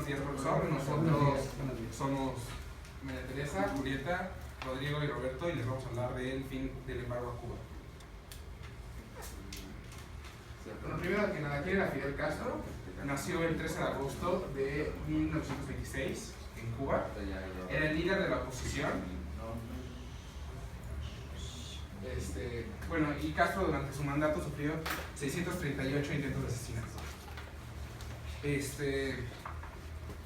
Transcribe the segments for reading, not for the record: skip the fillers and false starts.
buenos días, profesor. Nosotros somos María Teresa, Julieta, Rodrigo y Roberto, y les vamos a hablar del fin del embargo a Cuba. Bueno, primero que nada, ¿quién era Fidel Castro? Nació el 13 de agosto de 1926 en Cuba. Era el líder de la oposición. Bueno, y Castro durante su mandato sufrió 638 intentos de asesinato.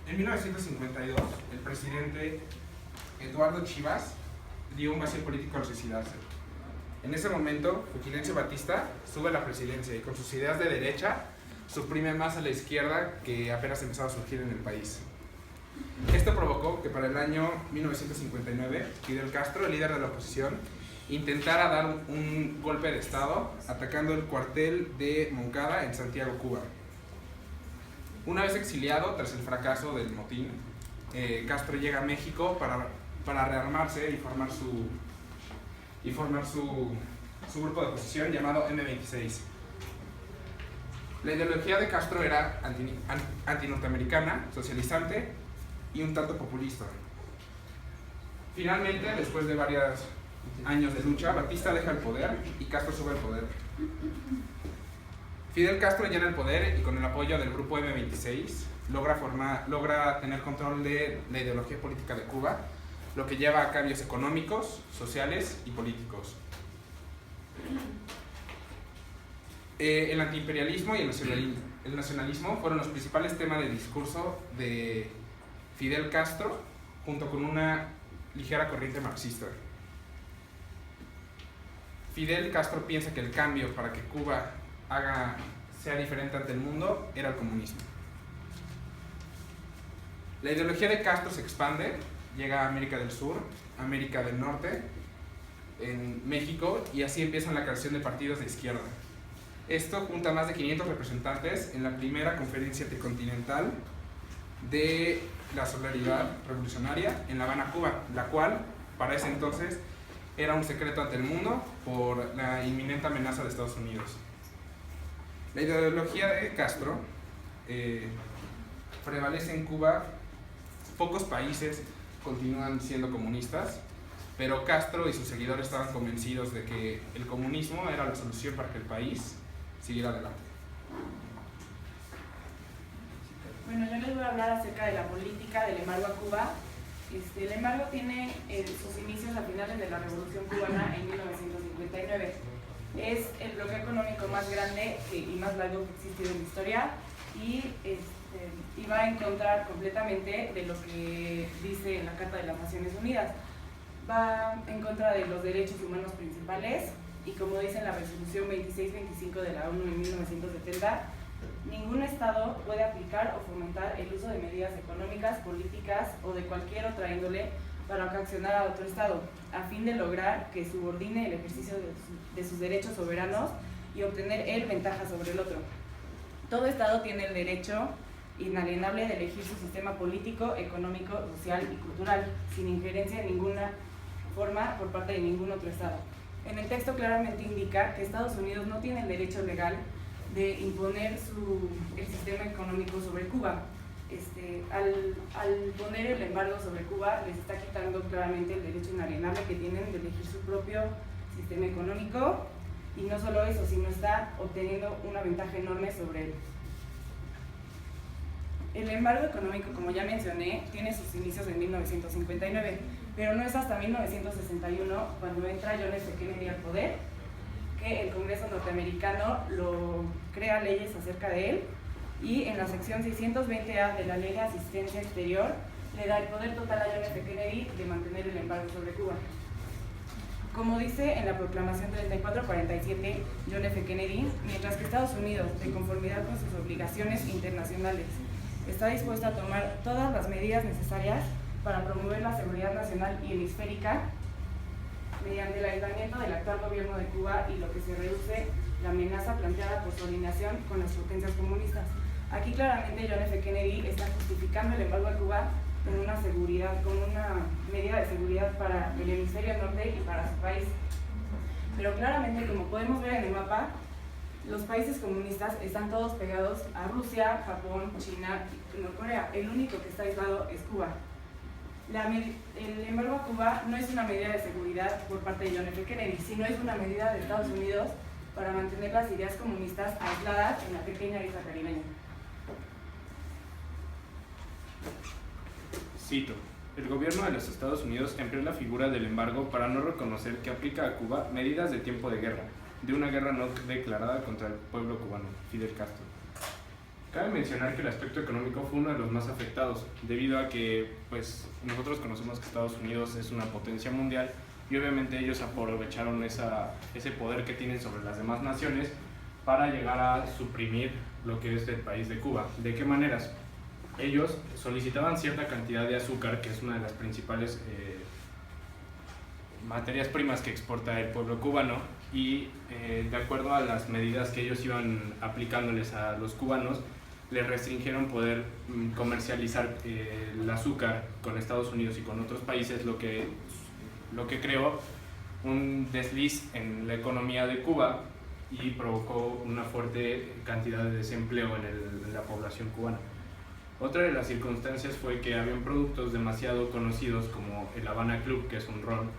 En 1952, el presidente Eduardo Chivas dio un vacío político al suicidarse. En ese momento, Fulgencio Batista sube a la presidencia y con sus ideas de derecha suprime más a la izquierda que apenas empezaba a surgir en el país. Esto provocó que para el año 1959, Fidel Castro, el líder de la oposición, intentara dar un golpe de estado atacando el cuartel de Moncada en Santiago, Cuba. Una vez exiliado tras el fracaso del motín, Castro llega a México para rearmarse y formar su grupo de oposición llamado M26. La ideología de Castro era antinorteamericana, socializante y un tanto populista. Finalmente, después de varios años de lucha, Batista deja el poder y Castro sube al poder. Fidel Castro llega al poder y con el apoyo del grupo M26 logra tener control de la ideología política de Cuba, lo que lleva a cambios económicos, sociales y políticos. El antiimperialismo y el nacionalismo fueron los principales temas de discurso de Fidel Castro, junto con una ligera corriente marxista. Fidel Castro piensa que el cambio para que Cuba sea diferente ante el mundo era el comunismo. La ideología de Castro se expande, llega a América del Sur, América del Norte, en México, y así empieza la creación de partidos de izquierda. Esto junta a más de 500 representantes en la primera conferencia tricontinental de la solidaridad revolucionaria en La Habana, Cuba, la cual para ese entonces era un secreto ante el mundo por la inminente amenaza de Estados Unidos. La ideología de Castro prevalece en Cuba. Pocos países continúan siendo comunistas, pero Castro y sus seguidores estaban convencidos de que el comunismo era la solución para que el país siguiera adelante. Bueno, yo les voy a hablar acerca de la política del embargo a Cuba. El embargo tiene sus inicios a finales de la Revolución Cubana en 1959. Es el bloqueo económico más grande y más largo que ha existido en la historia y va en contra completamente de lo que dice la Carta de las Naciones Unidas. Va en contra de los derechos humanos principales y, como dice en la Resolución 2625 de la ONU en 1970, ningún Estado puede aplicar o fomentar el uso de medidas económicas, políticas o de cualquier otra índole para coaccionar a otro Estado, a fin de lograr que subordine el ejercicio de sus derechos soberanos y obtener él ventaja sobre el otro. Todo Estado tiene el derecho inalienable de elegir su sistema político, económico, social y cultural, sin injerencia en ninguna forma por parte de ningún otro Estado. En el texto claramente indica que Estados Unidos no tiene el derecho legal de imponer el sistema económico sobre Cuba. Al poner el embargo sobre Cuba, les está quitando claramente el derecho inalienable que tienen de elegir su propio sistema económico, y no solo eso, sino está obteniendo una ventaja enorme sobre él. El embargo económico, como ya mencioné, tiene sus inicios en 1959, pero no es hasta 1961, cuando entra John F. Kennedy al poder, que el Congreso norteamericano crea leyes acerca de él, y en la sección 620A de la Ley de Asistencia Exterior le da el poder total a John F. Kennedy de mantener el embargo sobre Cuba. Como dice en la Proclamación 3447, John F. Kennedy, mientras que Estados Unidos, de conformidad con sus obligaciones internacionales, está dispuesto a tomar todas las medidas necesarias para promover la seguridad nacional y hemisférica mediante el aislamiento del actual gobierno de Cuba y lo que se reduce la amenaza planteada por su alineación con las potencias comunistas. Aquí claramente John F. Kennedy está justificando el embargo a Cuba con una medida de seguridad para el hemisferio norte y para su país. Pero claramente, como podemos ver en el mapa, los países comunistas están todos pegados a Rusia, Japón, China y Norcorea. El único que está aislado es Cuba. El embargo a Cuba no es una medida de seguridad por parte de John F. Kennedy, sino es una medida de Estados Unidos para mantener las ideas comunistas aisladas en la pequeña isla caribeña. Cito: el gobierno de los Estados Unidos empleó la figura del embargo para no reconocer que aplica a Cuba medidas de tiempo de guerra, de una guerra no declarada contra el pueblo cubano. Fidel Castro. Cabe mencionar que el aspecto económico fue uno de los más afectados, debido a que pues, nosotros conocemos que Estados Unidos es una potencia mundial y obviamente ellos aprovecharon ese poder que tienen sobre las demás naciones para llegar a suprimir lo que es el país de Cuba. ¿De qué maneras? Ellos solicitaban cierta cantidad de azúcar, que es una de las principales materias primas que exporta el pueblo cubano, y de acuerdo a las medidas que ellos iban aplicándoles a los cubanos, les restringieron poder comercializar el azúcar con Estados Unidos y con otros países, lo que creó un desliz en la economía de Cuba y provocó una fuerte cantidad de desempleo en la población cubana. Otra de las circunstancias fue que habían productos demasiado conocidos como el Habana Club, que es un ron,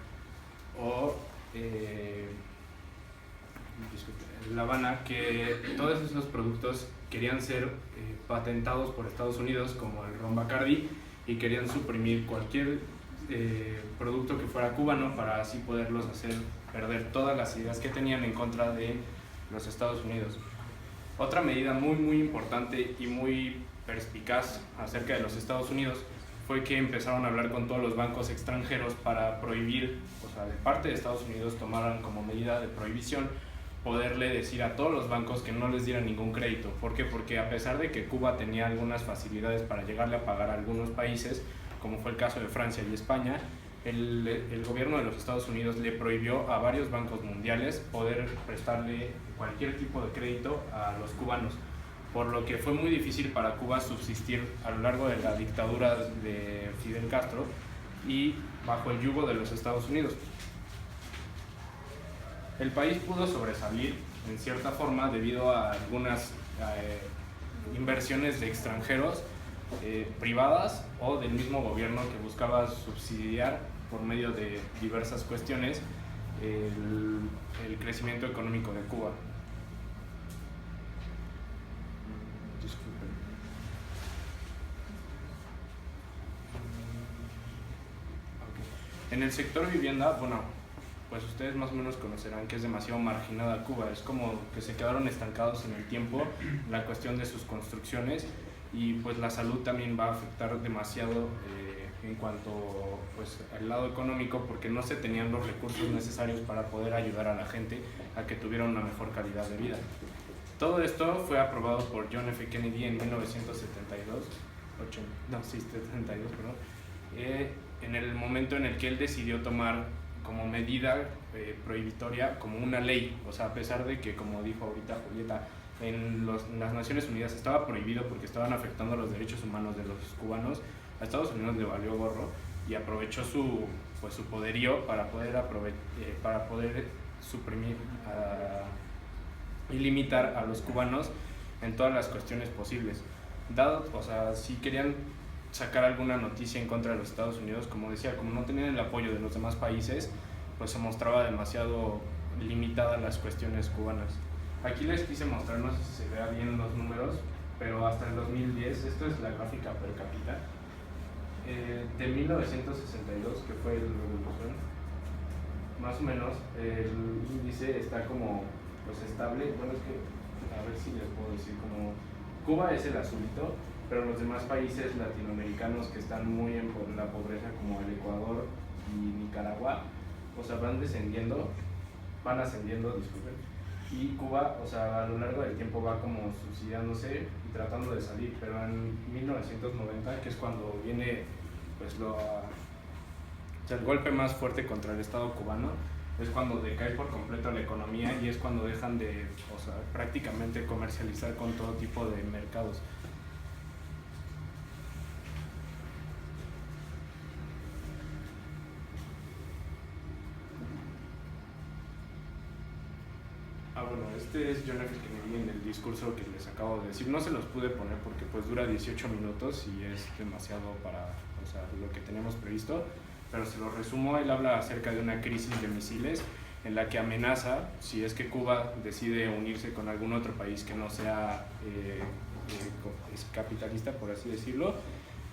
o La Habana, que todos esos productos querían ser patentados por Estados Unidos, como el ron Bacardi, y querían suprimir cualquier producto que fuera cubano para así poderlos hacer perder todas las ideas que tenían en contra de los Estados Unidos. Otra medida muy importante y muy perspicaz acerca de los Estados Unidos fue que empezaron a hablar con todos los bancos extranjeros para prohibir, o sea, de parte de Estados Unidos tomaran como medida de prohibición poderle decir a todos los bancos que no les dieran ningún crédito. ¿Por qué? Porque a pesar de que Cuba tenía algunas facilidades para llegarle a pagar a algunos países, como fue el caso de Francia y España, el gobierno de los Estados Unidos le prohibió a varios bancos mundiales poder prestarle cualquier tipo de crédito a los cubanos, por lo que fue muy difícil para Cuba subsistir a lo largo de la dictadura de Fidel Castro y bajo el yugo de los Estados Unidos. El país pudo sobresalir en cierta forma debido a algunas inversiones de extranjeros privadas o del mismo gobierno que buscaba subsidiar por medio de diversas cuestiones el crecimiento económico de Cuba. Disculpen. Okay. En el sector vivienda, bueno, pues ustedes más o menos conocerán que es demasiado marginada Cuba, es como que se quedaron estancados en el tiempo, la cuestión de sus construcciones, y pues la salud también va a afectar demasiado en cuanto pues al lado económico, porque no se tenían los recursos necesarios para poder ayudar a la gente a que tuviera una mejor calidad de vida. Todo esto fue aprobado por John F. Kennedy en 1972, en el momento en el que él decidió tomar como medida prohibitoria, como una ley, o sea, a pesar de que, como dijo ahorita Julieta, en las Naciones Unidas estaba prohibido porque estaban afectando los derechos humanos de los cubanos, a Estados Unidos le valió gorro y aprovechó su poderío para poder suprimir y limitar a los cubanos en todas las cuestiones posibles. O sea, si querían sacar alguna noticia en contra de los Estados Unidos, como decía, como no tenían el apoyo de los demás países, pues se mostraba demasiado limitada las cuestiones cubanas. Aquí les quise mostrar, no sé si se vea bien los números, pero hasta el 2010, esto es la gráfica per cápita, de 1962, que fue la revolución, más o menos el índice está como pues estable. Bueno, es que a ver si les puedo decir, como Cuba es el azulito, pero los demás países latinoamericanos que están muy en la pobreza, como el Ecuador y Nicaragua, o sea, van ascendiendo, disculpen, y Cuba, o sea, a lo largo del tiempo va como subsidiándose y tratando de salir, pero en 1990, que es cuando viene pues el golpe más fuerte contra el Estado cubano, es cuando decae por completo la economía y es cuando dejan de, o sea, prácticamente comercializar con todo tipo de mercados. Bueno, este es John F. Kennedy ahí en el discurso que les acabo de decir. No se los pude poner porque pues dura 18 minutos y es demasiado para, o sea, lo que teníamos previsto, pero se lo resumo. Él habla acerca de una crisis de misiles en la que amenaza, si es que Cuba decide unirse con algún otro país que no sea es capitalista, por así decirlo,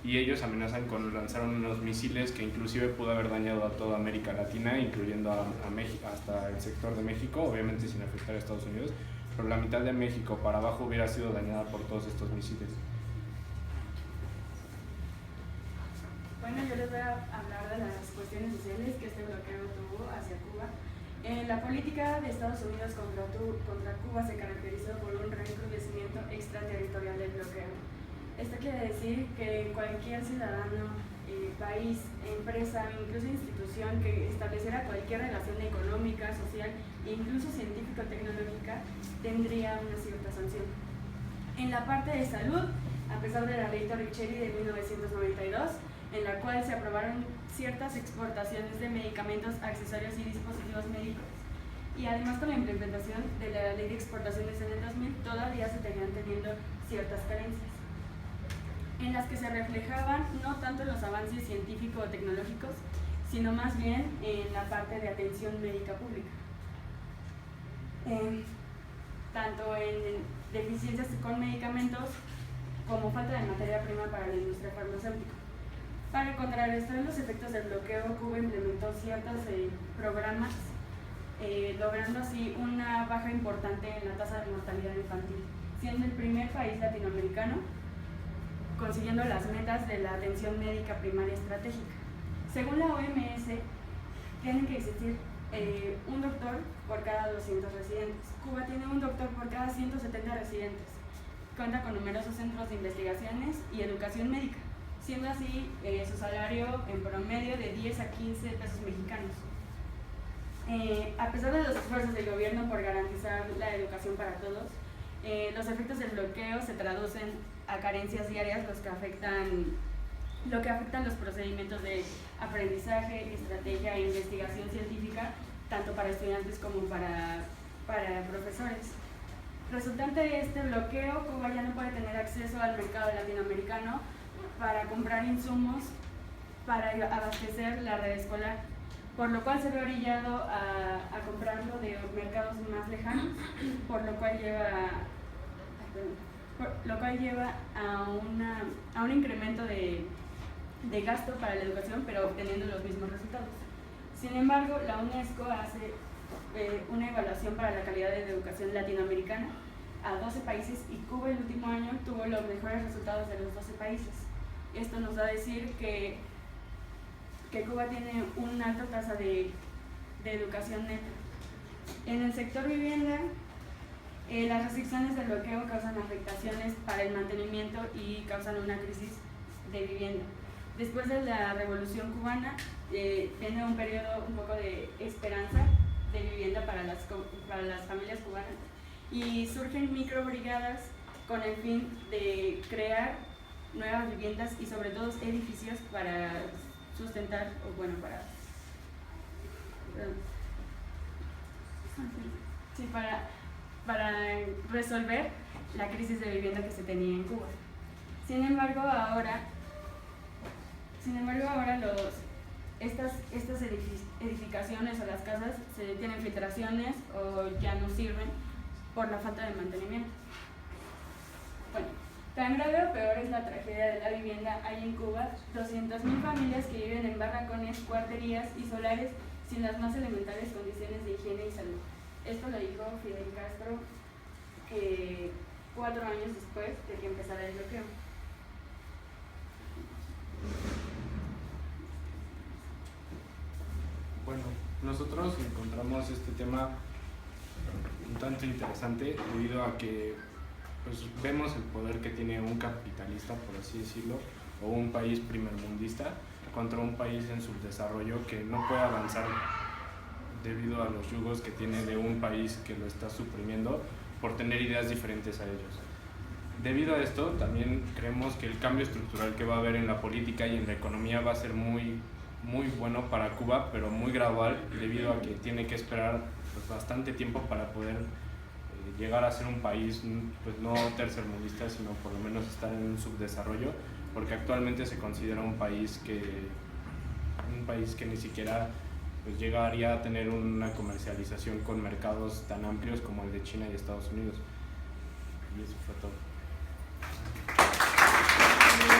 y ellos amenazan con lanzar unos misiles que inclusive pudo haber dañado a toda América Latina, incluyendo a México, hasta el sector de México, obviamente sin afectar a Estados Unidos, pero la mitad de México para abajo hubiera sido dañada por todos estos misiles. Bueno, yo les voy a hablar de las cuestiones sociales que este bloqueo tuvo hacia Cuba. La política de Estados Unidos contra Cuba se caracterizó por un recrudecimiento extraterritorial del bloqueo. Esto quiere decir que cualquier ciudadano, país, empresa, incluso institución que estableciera cualquier relación económica, social e incluso científico-tecnológica tendría una cierta sanción. En la parte de salud, a pesar de la ley Torricelli de 1992, en la cual se aprobaron ciertas exportaciones de medicamentos, accesorios y dispositivos médicos, y además con la implementación de la ley de exportaciones en el 2000, todavía se tenían teniendo ciertas carencias, en las que se reflejaban no tanto los avances científicos o tecnológicos, sino más bien en la parte de atención médica pública. Tanto en deficiencias con medicamentos como falta de materia prima para la industria farmacéutica. Para contrarrestar los efectos del bloqueo, Cuba implementó ciertos programas, logrando así una baja importante en la tasa de mortalidad infantil, siendo el primer país latinoamericano consiguiendo las metas de la atención médica primaria estratégica. Según la OMS, tiene que existir un doctor por cada 200 residentes. Cuba tiene un doctor por cada 170 residentes. Cuenta con numerosos centros de investigaciones y educación médica, siendo así su salario en promedio de 10 a 15 pesos mexicanos. A pesar de los esfuerzos del gobierno por garantizar la educación para todos, los efectos del bloqueo se traducen a carencias diarias, lo que afectan los procedimientos de aprendizaje, estrategia e investigación científica, tanto para estudiantes como para profesores. Resultante de este bloqueo, Cuba ya no puede tener acceso al mercado latinoamericano para comprar insumos para abastecer la red escolar, por lo cual se ve orillado a comprarlo de mercados más lejanos, por lo cual lleva a un incremento de gasto para la educación, pero obteniendo los mismos resultados. Sin embargo, la UNESCO hace una evaluación para la calidad de la educación latinoamericana a 12 países y Cuba el último año tuvo los mejores resultados de los 12 países. Esto nos da a decir que Cuba tiene una alta tasa de educación neta. En el sector vivienda, las restricciones del bloqueo causan afectaciones para el mantenimiento y causan una crisis de vivienda. Después de la Revolución Cubana, viene un periodo un poco de esperanza de vivienda para las familias cubanas y surgen microbrigadas con el fin de crear nuevas viviendas y sobre todo edificios para sustentar, o bueno, para resolver la crisis de vivienda que se tenía en Cuba. Sin embargo, ahora estas edificaciones o las casas tienen filtraciones o ya no sirven por la falta de mantenimiento. Bueno, tan grave o peor es la tragedia de la vivienda. Hay en Cuba 200.000 familias que viven en barracones, cuarterías y solares sin las más elementales condiciones de higiene y salud. Esto lo dijo Fidel Castro 4 años después de que empezara el bloqueo. Bueno, nosotros encontramos este tema un tanto interesante debido a que pues, vemos el poder que tiene un capitalista, por así decirlo, o un país primermundista contra un país en subdesarrollo que no puede avanzar debido a los yugos que tiene de un país que lo está suprimiendo por tener ideas diferentes a ellos. Debido a esto, también creemos que el cambio estructural que va a haber en la política y en la economía va a ser muy bueno para Cuba, pero muy gradual, debido a que tiene que esperar pues, bastante tiempo para poder llegar a ser un país pues no tercermundista, sino por lo menos estar en un subdesarrollo, porque actualmente se considera un país que ni siquiera pues llegaría a tener una comercialización con mercados tan amplios como el de China y Estados Unidos. Y eso fue todo.